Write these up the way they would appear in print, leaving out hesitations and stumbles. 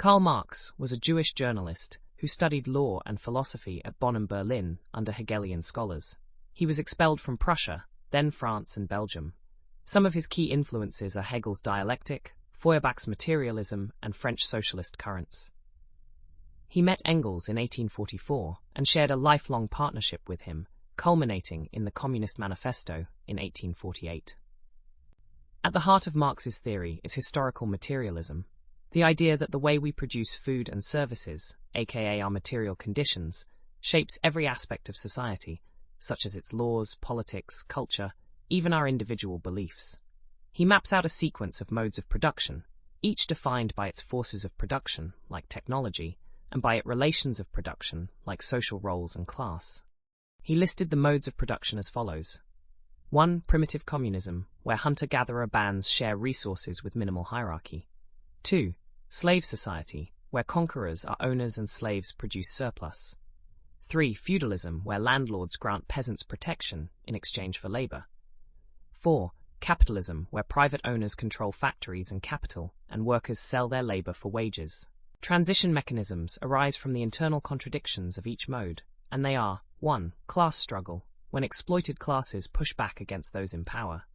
Karl Marx was a Jewish journalist who studied law and philosophy at Bonn and Berlin under Hegelian scholars. He was expelled from Prussia, then France and Belgium. Some of his key influences are Hegel's dialectic, Feuerbach's materialism, and French socialist currents. He met Engels in 1844 and shared a lifelong partnership with him, culminating in the Communist Manifesto in 1848. At the heart of Marx's theory is historical materialism, the idea that the way we produce food and services, aka our material conditions, shapes every aspect of society, such as its laws, politics, culture, even our individual beliefs. He maps out a sequence of modes of production, each defined by its forces of production, like technology, and by its relations of production, like social roles and class. He listed the modes of production as follows. 1. Primitive communism, where hunter-gatherer bands share resources with minimal hierarchy. 2. Slave society, where conquerors are owners and slaves produce surplus. 3. Feudalism, where landlords grant peasants protection in exchange for labor. 4. Capitalism, where private owners control factories and capital, and workers sell their labor for wages. Transition mechanisms arise from the internal contradictions of each mode, and they are 1. Class struggle, when exploited classes push back against those in power.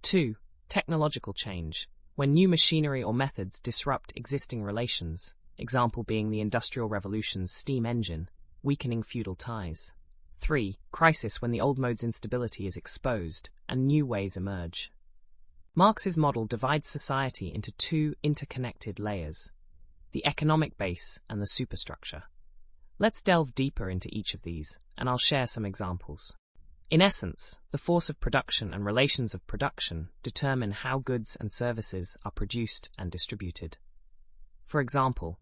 2. Technological change, when new machinery or methods disrupt existing relations, example being the Industrial Revolution's steam engine, weakening feudal ties. 3. Crisis, when the old mode's instability is exposed and new ways emerge. Marx's model divides society into two interconnected layers, the economic base and the superstructure. Let's delve deeper into each of these, and I'll share some examples. In essence, the force of production and relations of production determine how goods and services are produced and distributed. For example,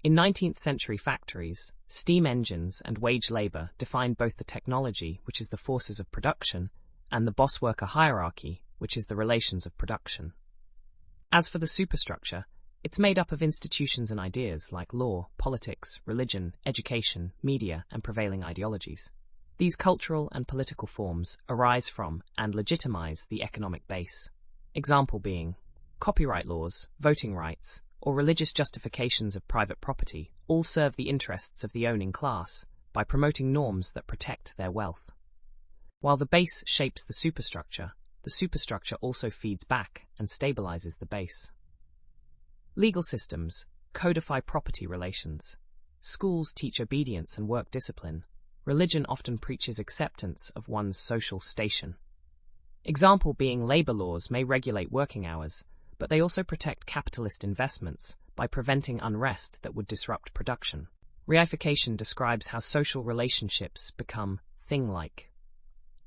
in 19th century factories, steam engines and wage labor defined both the technology, which is the forces of production, and the boss-worker hierarchy, which is the relations of production. As for the superstructure, it's made up of institutions and ideas like law, politics, religion, education, media, and prevailing ideologies. These cultural and political forms arise from and legitimize the economic base. Example being copyright laws, voting rights, or religious justifications of private property all serve the interests of the owning class by promoting norms that protect their wealth. While the base shapes the superstructure also feeds back and stabilizes the base. Legal systems codify property relations. Schools teach obedience and work discipline. Religion often preaches acceptance of one's social station. Example being labor laws may regulate working hours, but they also protect capitalist investments by preventing unrest that would disrupt production. Reification describes how social relationships become thing-like.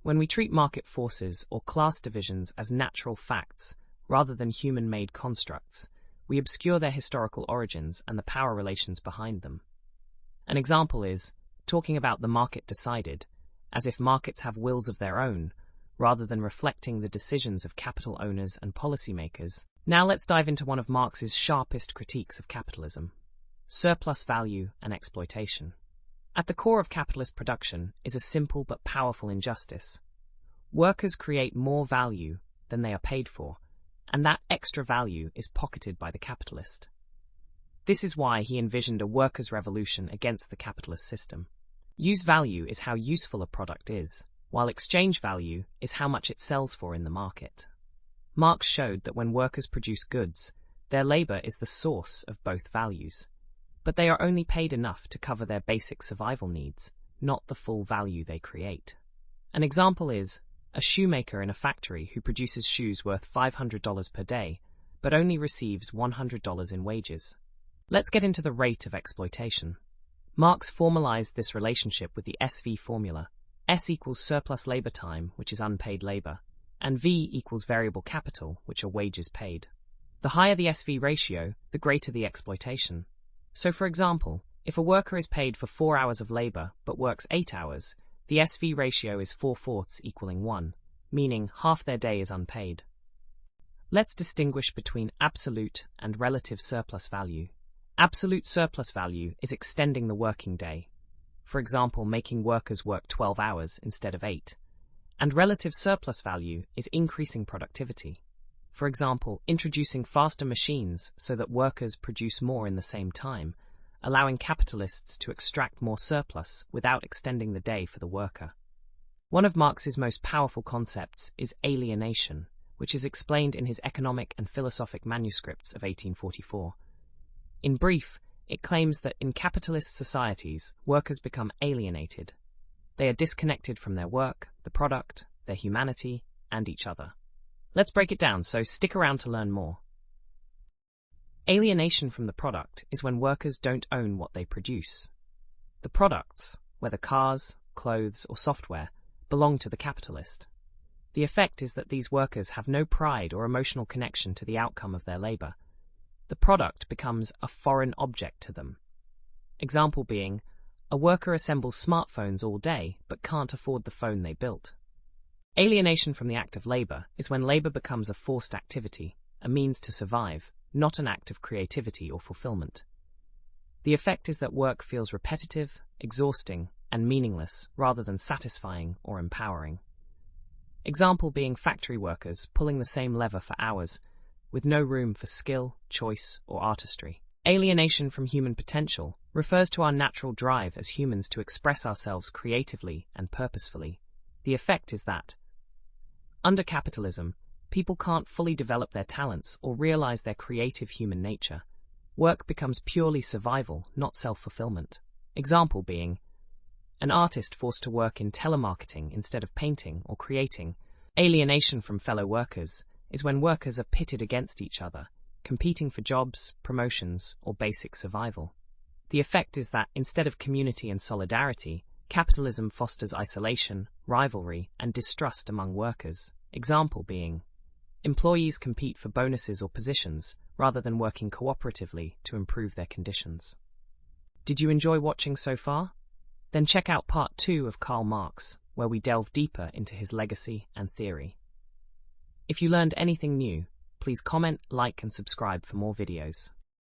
When we treat market forces or class divisions as natural facts rather than human-made constructs, we obscure their historical origins and the power relations behind them. An example is talking about the market decided, as if markets have wills of their own, rather than reflecting the decisions of capital owners and policymakers. Now let's dive into one of Marx's sharpest critiques of capitalism: surplus value and exploitation. At the core of capitalist production is a simple but powerful injustice. Workers create more value than they are paid for, and that extra value is pocketed by the capitalist. This is why he envisioned a workers' revolution against the capitalist system. Use value is how useful a product is, while exchange value is how much it sells for in the market. Marx showed that when workers produce goods, their labor is the source of both values, but they are only paid enough to cover their basic survival needs, not the full value they create. An example is a shoemaker in a factory who produces shoes worth $500 per day, but only receives $100 in wages. Let's get into the rate of exploitation. Marx formalized this relationship with the SV formula. S equals surplus labor time, which is unpaid labor, and V equals variable capital, which are wages paid. The higher the SV ratio, the greater the exploitation. So for example, if a worker is paid for 4 hours of labor but works 8 hours, the SV ratio is 4/4 equaling 1, meaning half their day is unpaid. Let's distinguish between absolute and relative surplus value. Absolute surplus value is extending the working day, for example, making workers work 12 hours instead of 8, and relative surplus value is increasing productivity. For example, introducing faster machines so that workers produce more in the same time, allowing capitalists to extract more surplus without extending the day for the worker. One of Marx's most powerful concepts is alienation, which is explained in his economic and philosophic manuscripts of 1844. In brief, it claims that in capitalist societies, workers become alienated. They are disconnected from their work, the product, their humanity, and each other. Let's break it down, so stick around to learn more. Alienation from the product is when workers don't own what they produce. The products, whether cars, clothes, or software, belong to the capitalist. The effect is that these workers have no pride or emotional connection to the outcome of their labor. The product becomes a foreign object to them. Example being, a worker assembles smartphones all day but can't afford the phone they built. Alienation from the act of labor is when labor becomes a forced activity, a means to survive, not an act of creativity or fulfillment. The effect is that work feels repetitive, exhausting, and meaningless rather than satisfying or empowering. Example being factory workers pulling the same lever for hours, with no room for skill, choice, or artistry. Alienation from human potential refers to our natural drive as humans to express ourselves creatively and purposefully. The effect is that, under capitalism, people can't fully develop their talents or realize their creative human nature. Work becomes purely survival, not self-fulfillment. Example being, an artist forced to work in telemarketing instead of painting or creating. Alienation from fellow workers is when workers are pitted against each other, competing for jobs, promotions, or basic survival. The effect is that instead of community and solidarity, capitalism fosters isolation, rivalry, and distrust among workers. Example being, employees compete for bonuses or positions rather than working cooperatively to improve their conditions. Did you enjoy watching so far? Then check out part 2 of Karl Marx, where we delve deeper into his legacy and theory. If you learned anything new, please comment, like, and subscribe for more videos.